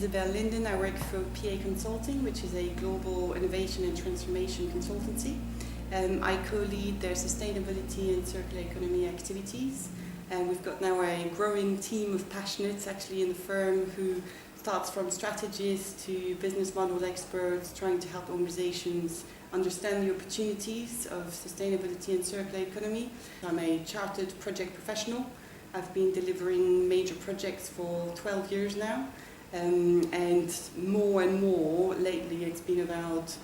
Isabelle Linden. I work for PA Consulting, which is a global innovation and transformation consultancy. I co-lead their sustainability and circular economy activities. And we've got now a growing team of passionates actually in the firm who starts from strategists to business model experts, trying to help organizations understand the opportunities of sustainability and circular economy. I'm a chartered project professional. I've been delivering major projects for 12 years now, and more lately it's been about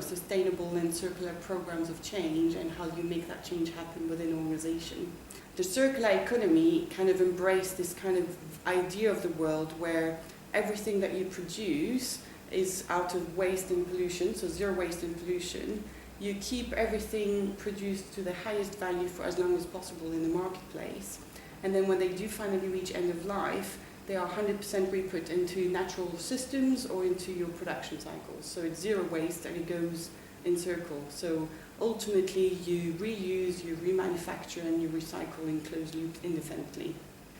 sustainable and circular programs of change and how you make that change happen within an organization. The circular economy kind of embraced this kind of idea of the world where everything that you produce is out of waste and pollution, so zero waste and pollution. You keep everything produced to the highest value for as long as possible in the marketplace. And then when they do finally reach end of life, they are 100% re-put into natural systems or into your production cycles. So it's zero waste and it goes in circle. So ultimately you reuse, you remanufacture and you recycle in closed loop indefinitely.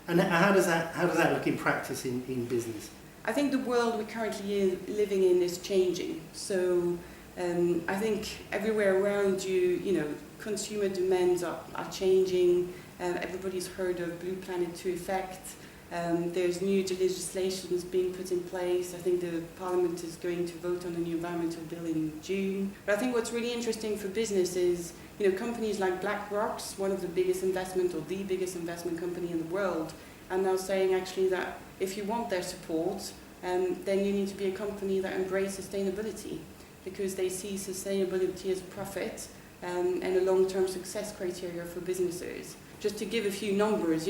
And how does that look in practice in business? I think the world we're currently living in is changing. So I think everywhere around you, consumer demands are changing. Everybody's heard of Blue Planet 2 effect. There's new legislation being put in place. I think the Parliament is going to vote on a new environmental bill in June. But I think what's really interesting for business is, companies like BlackRock, one of the biggest investment or the biggest investment company in the world, are now saying actually that if you want their support, then you need to be a company that embraces sustainability, because they see sustainability as a profit and a long-term success criteria for businesses. Just to give a few numbers,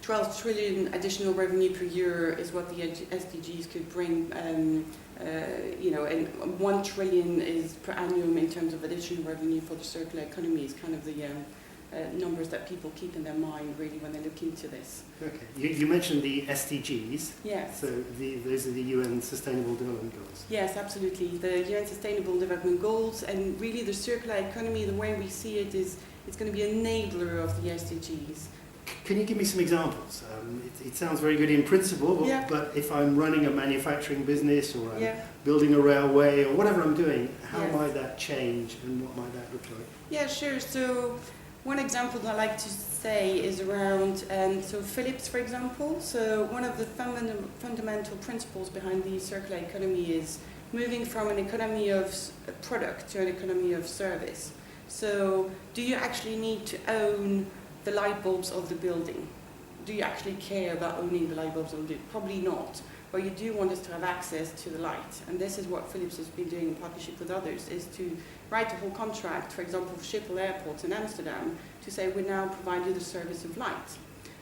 12 trillion additional revenue per year is what the SDGs could bring, and 1 trillion is per annum in terms of additional revenue for the circular economy is kind of the numbers that people keep in their mind really when they look into this. Okay, you mentioned the SDGs. Yes. So those are the UN Sustainable Development Goals. Yes, absolutely. The UN Sustainable Development Goals, and really the circular economy, the way we see it is it's going to be an enabler of the SDGs. Can you give me some examples? It sounds very good in principle, but if I'm running a manufacturing business or I'm building a railway or whatever I'm doing, how might that change and what might that look like? Yeah, sure. So one example that I like to say is around, Philips, for example. So one of the fundamental principles behind the circular economy is moving from an economy of product to an economy of service. So do you actually need to own the light bulbs of the building? Do you actually care about owning the light bulbs of the building? Probably not. But you do want us to have access to the light. And this is what Philips has been doing in partnership with others, is to write a whole contract, for example, for Schiphol Airport in Amsterdam, to say we now provide you the service of light.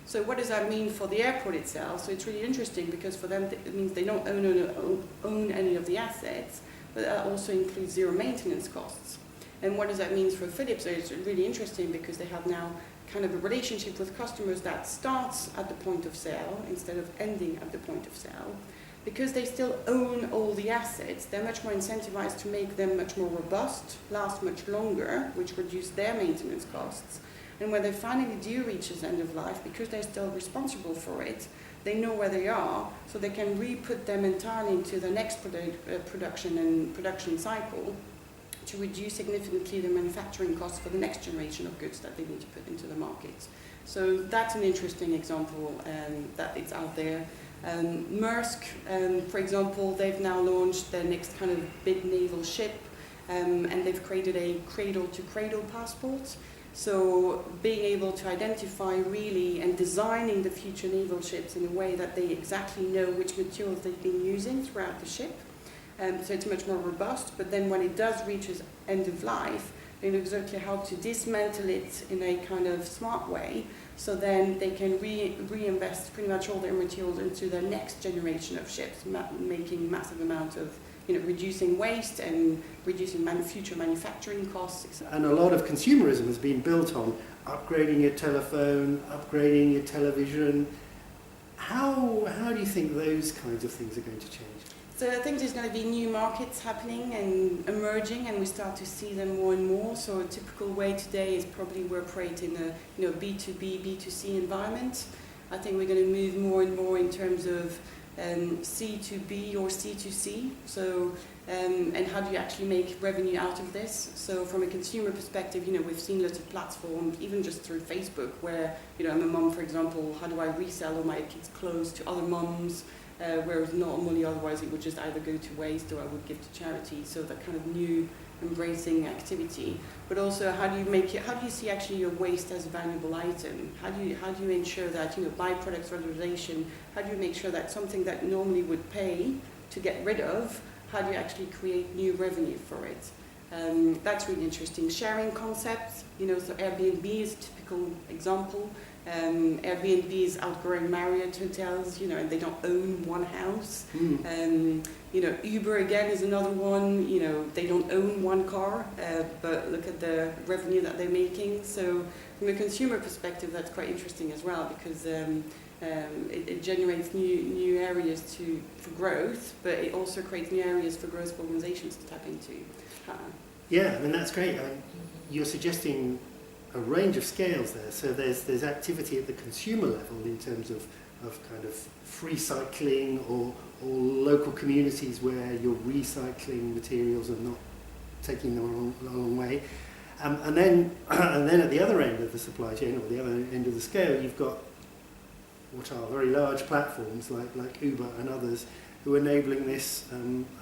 So what does that mean for the airport itself? So it's really interesting because for them it means they don't own any of the assets, but that also includes zero maintenance costs. And what does that mean for Philips? It's really interesting because they have now kind of a relationship with customers that starts at the point of sale instead of ending at the point of sale. Because they still own all the assets, they're much more incentivized to make them much more robust, last much longer, which reduce their maintenance costs. And when they finally do reach its end of life, because they're still responsible for it, they know where they are, so they can re-put them entirely into the next production cycle, to reduce significantly the manufacturing costs for the next generation of goods that they need to put into the market. So that's an interesting example that is out there. Maersk, for example, they've now launched their next kind of big naval ship, and they've created a cradle-to-cradle passport. So being able to identify really and designing the future naval ships in a way that they exactly know which materials they've been using throughout the ship. So it's much more robust, but then when it does reach its end of life, they know exactly how to dismantle it in a kind of smart way, so then they can reinvest pretty much all their materials into the next generation of ships, making massive amount of, reducing waste and reducing future manufacturing costs. And a lot of consumerism has been built on upgrading your telephone, upgrading your television. How do you think those kinds of things are going to change? So I think there's going to be new markets happening and emerging, and we start to see them more and more. So a typical way today is probably we operate in a B2B, B2C environment. I think we're going to move more and more in terms of C2B or C2C? So, and how do you actually make revenue out of this? So from a consumer perspective, we've seen lots of platforms, even just through Facebook, where, I'm a mum, for example, how do I resell all my kids' clothes to other mums? Whereas normally otherwise it would just either go to waste or I would give to charity. So that kind of new embracing activity. But also how do you see actually your waste as a valuable item? How do you ensure that, byproduct valorization, how do you make sure that something that normally would pay to get rid of, how do you actually create new revenue for it? That's really interesting. Sharing concepts, so Airbnb is a typical example. Airbnb is outgrowing Marriott hotels, and they don't own one house. Uber again is another one. They don't own one car, but look at the revenue that they're making. So from a consumer perspective, that's quite interesting as well, because it generates new areas for growth, but it also creates new areas for growth for organizations to tap into. Yeah, that's great. You're suggesting a range of scales there. So there's activity at the consumer level in terms of kind of free cycling or local communities where you're recycling materials and not taking them a long way. And then at the other end of the supply chain, or the other end of the scale, you've got what are very large platforms like Uber and others who are enabling this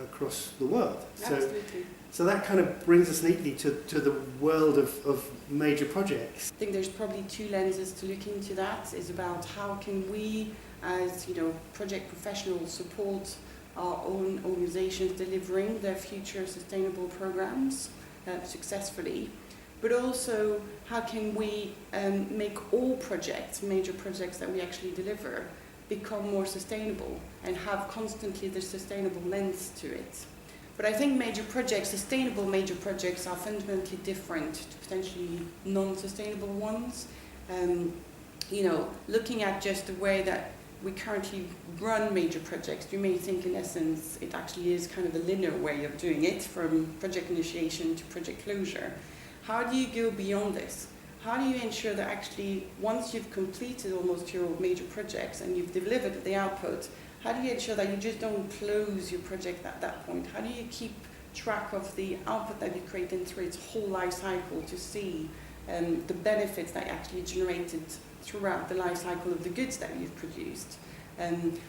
across the world. Absolutely. So that kind of brings us neatly to the world of major projects. I think there's probably two lenses to look into that. Is about how can we, as project professionals, support our own organizations delivering their future sustainable programs successfully, but also how can we make all projects, major projects that we actually deliver, become more sustainable and have constantly the sustainable lens to it. But I think sustainable major projects are fundamentally different to potentially non-sustainable ones. Looking at just the way that we currently run major projects, you may think in essence it actually is kind of a linear way of doing it, from project initiation to project closure. How do you go beyond this? How do you ensure that actually once you've completed almost your major projects and you've delivered the output, how do you ensure that you just don't close your project at that point? How do you keep track of the output that you create and through its whole life cycle to see the benefits that actually generated throughout the life cycle of the goods that you've produced?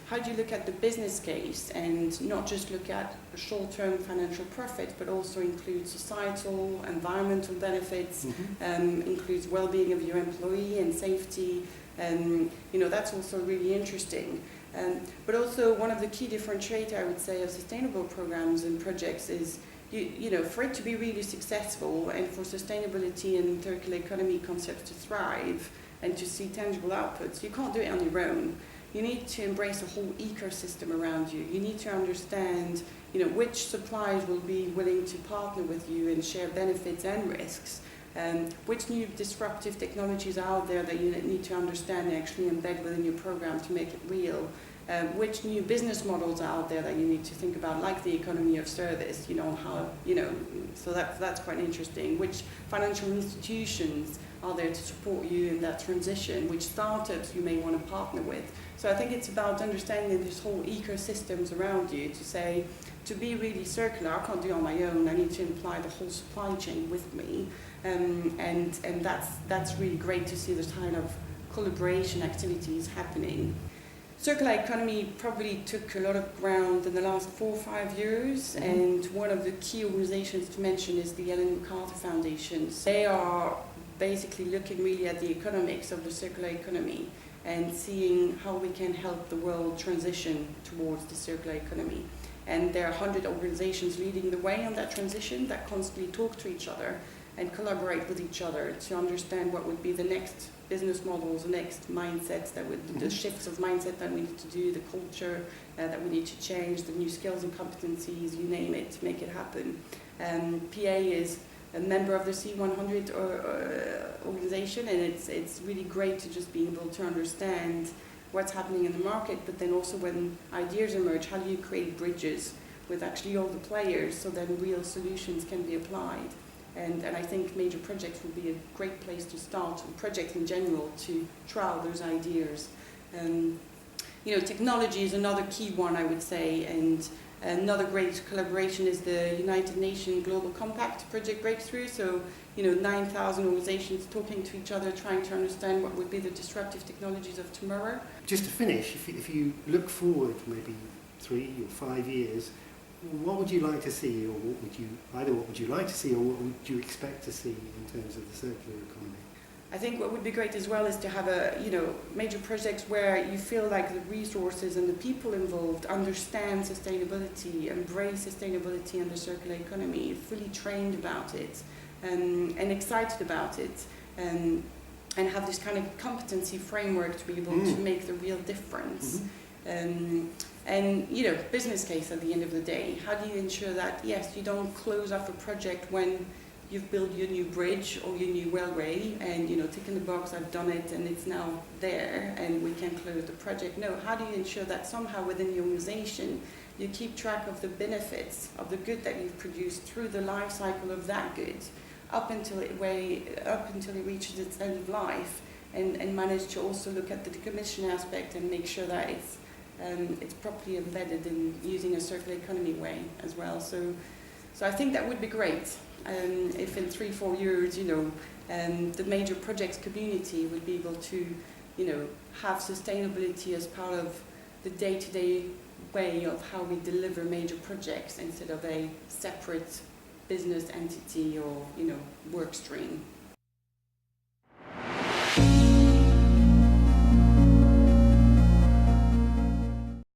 How do you look at the business case and not just look at a short-term financial profit, but also include societal, environmental benefits, includes well-being of your employee and safety? That's also really interesting. But also one of the key differentiators, I would say, of sustainable programs and projects is, for it to be really successful and for sustainability and circular economy concepts to thrive and to see tangible outputs, you can't do it on your own. You need to embrace a whole ecosystem around you. You need to understand, which suppliers will be willing to partner with you and share benefits and risks. Which new disruptive technologies are out there that you need to understand and actually embed within your program to make it real? Which new business models are out there that you need to think about, like the economy of service, so that's quite interesting. Which financial institutions are there to support you in that transition? Which startups you may want to partner with? So I think it's about understanding this whole ecosystems around you to say, to be really circular, I can't do it on my own, I need to imply the whole supply chain with me. And that's really great to see this kind of collaboration activities happening. Circular economy probably took a lot of ground in the last 4 or 5 years, and one of the key organizations to mention is the Ellen MacArthur Foundation. They are basically looking really at the economics of the circular economy and seeing how we can help the world transition towards the circular economy. And there are 100 organizations leading the way on that transition that constantly talk to each other and collaborate with each other to understand what would be the next business models, the next mindsets, the shifts of mindset that we need to do, the culture that we need to change, the new skills and competencies, you name it, to make it happen. PA is a member of the C100 organization, and it's really great to just be able to understand what's happening in the market, but then also when ideas emerge, how do you create bridges with actually all the players so that real solutions can be applied? And I think major projects will be a great place to start, and projects in general, to trial those ideas. technology is another key one, I would say, and another great collaboration is the United Nations Global Compact Project Breakthrough. So, 9,000 organizations talking to each other, trying to understand what would be the disruptive technologies of tomorrow. Just to finish, if you look forward maybe 3 or 5 years, what would you like to see, or what would you like to see, or what would you expect to see in terms of the circular economy? I think what would be great as well is to have major projects where you feel like the resources and the people involved understand sustainability, embrace sustainability and the circular economy, fully trained about it, and excited about it, and have this kind of competency framework to be able to make the real difference. And business case at the end of the day. How do you ensure that, yes, you don't close off a project when you've built your new bridge or your new railway and, tick in the box, I've done it and it's now there and we can close the project. No, how do you ensure that somehow within the organization you keep track of the benefits of the good that you've produced through the life cycle of that good up until it reaches its end of life, and manage to also look at the decommission aspect and make sure that it's properly embedded in using a circular economy way as well. So I think that would be great. If in 3-4 years, the major projects community would be able to, have sustainability as part of the day-to-day way of how we deliver major projects instead of a separate business entity or, work stream.